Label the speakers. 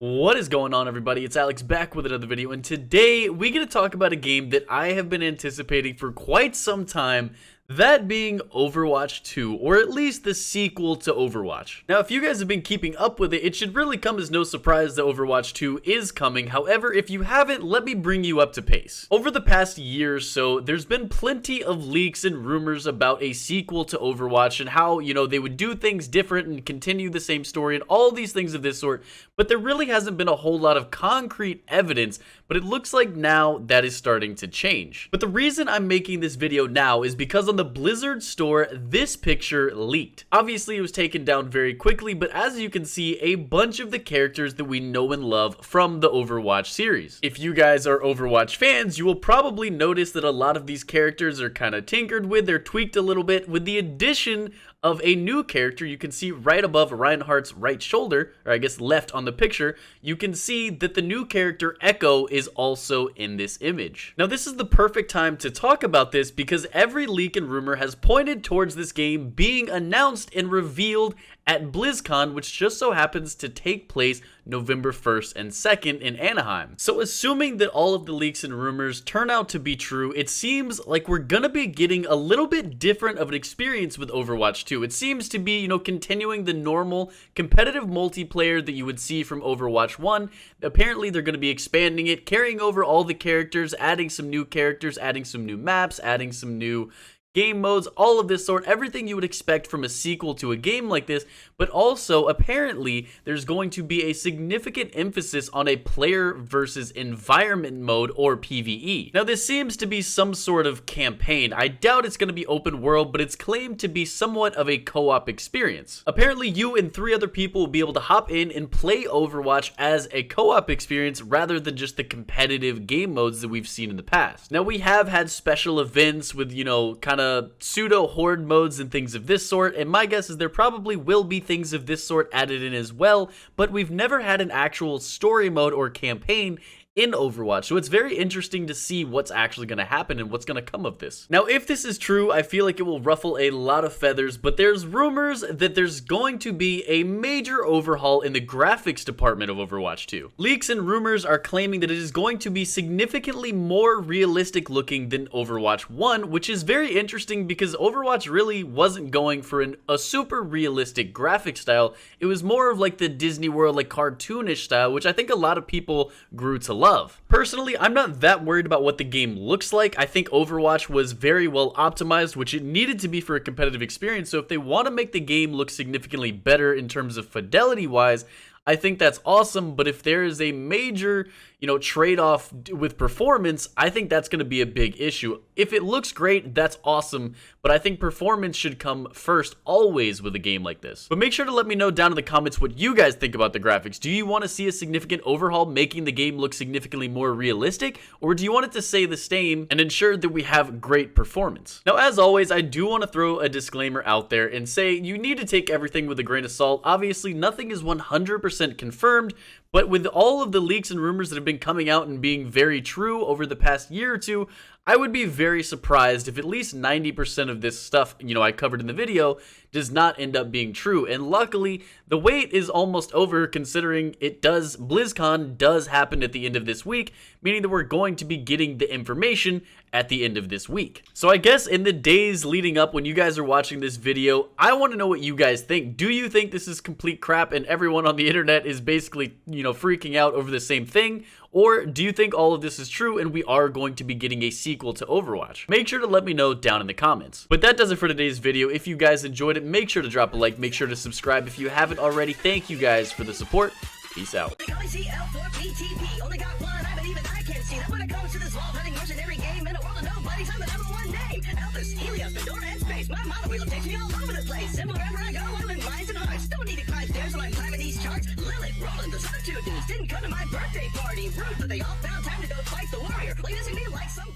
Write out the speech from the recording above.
Speaker 1: What is going on, everybody? It's Alex back with another video, and today we get to talk about a game that I have been anticipating for quite some time, that being Overwatch 2, or at least the sequel to Overwatch. Now, if you guys have been keeping up with it, it should really come as no surprise that Overwatch 2 is coming. However, if you haven't, let me bring you up to pace. Over the past year or so, there's been plenty of leaks and rumors about a sequel to Overwatch and how, they would do things different and continue the same story and all these things of this sort, but there really hasn't been a whole lot of concrete evidence, but it looks like now that is starting to change. But the reason I'm making this video now is because on the Blizzard store, this picture leaked. Obviously, it was taken down very quickly, but as you can see, a bunch of the characters that we know and love from the Overwatch series. If you guys are Overwatch fans, you will probably notice that a lot of these characters are kind of tinkered with, they're tweaked a little bit, with the addition of a new character. You can see right above Reinhardt's right shoulder, or I guess left on the picture, you can see that the new character Echo is also in this image. Now, this is the perfect time to talk about this because every leak and rumor has pointed towards this game being announced and revealed at BlizzCon, which just so happens to take place November 1st and 2nd in Anaheim. So assuming that all of the leaks and rumors turn out to be true, it seems like we're gonna be getting a little bit different of an experience with Overwatch 2. It seems to be, continuing the normal competitive multiplayer that you would see from Overwatch 1. Apparently, they're gonna be expanding it, carrying over all the characters, adding some new characters, adding some new maps, adding some new game modes, all of this sort, everything you would expect from a sequel to a game like this, but also apparently there's going to be a significant emphasis on a player versus environment mode, or PvE. Now, this seems to be some sort of campaign. I doubt it's going to be open world, but it's claimed to be somewhat of a co-op experience. Apparently, you and 3 other people will be able to hop in and play Overwatch as a co-op experience rather than just the competitive game modes that we've seen in the past. Now, we have had special events with, kind of pseudo horde modes and things of this sort, and my guess is there probably will be things of this sort added in as well, but we've never had an actual story mode or campaign in Overwatch, so it's very interesting to see what's actually going to happen and what's going to come of this. Now, if this is true, I feel like it will ruffle a lot of feathers, but there's rumors that there's going to be a major overhaul in the graphics department of Overwatch 2. Leaks and rumors are claiming that it is going to be significantly more realistic looking than Overwatch 1, which is very interesting because Overwatch really wasn't going for a super realistic graphic style. It was more of like the Disney World, like cartoonish style, which I think a lot of people grew to love. Personally, I'm not that worried about what the game looks like. I think Overwatch was very well optimized, which it needed to be for a competitive experience, so if they want to make the game look significantly better in terms of fidelity wise, I think that's awesome. But if there is a major, trade-off with performance, I think that's going to be a big issue. If it looks great, that's awesome, but I think performance should come first always with a game like this. But make sure to let me know down in the comments what you guys think about the graphics. Do you want to see a significant overhaul making the game look significantly more realistic, or do you want it to stay the same and ensure that we have great performance? Now, as always, I do want to throw a disclaimer out there and say you need to take everything with a grain of salt. Obviously, nothing is 100% confirmed, but with all of the leaks and rumors that have been coming out and being very true over the past year or two, I would be very surprised if at least 90% of this stuff, I covered in the video does not end up being true. And luckily, the wait is almost over considering BlizzCon does happen at the end of this week, meaning that we're going to be getting the information at the end of this week. So I guess in the days leading up when you guys are watching this video, I want to know what you guys think. Do you think this is complete crap and everyone on the internet is basically, freaking out over the same thing? Or do you think all of this is true and we are going to be getting a sequel to Overwatch? Make sure to let me know down in the comments. But that does it for today's video. If you guys enjoyed it, make sure to drop a like, make sure to subscribe if you haven't already. Thank you guys for the support. Peace out.
Speaker 2: Didn't come to my birthday party. Rude, but they all found time to go fight the warrior. Like, this would be like some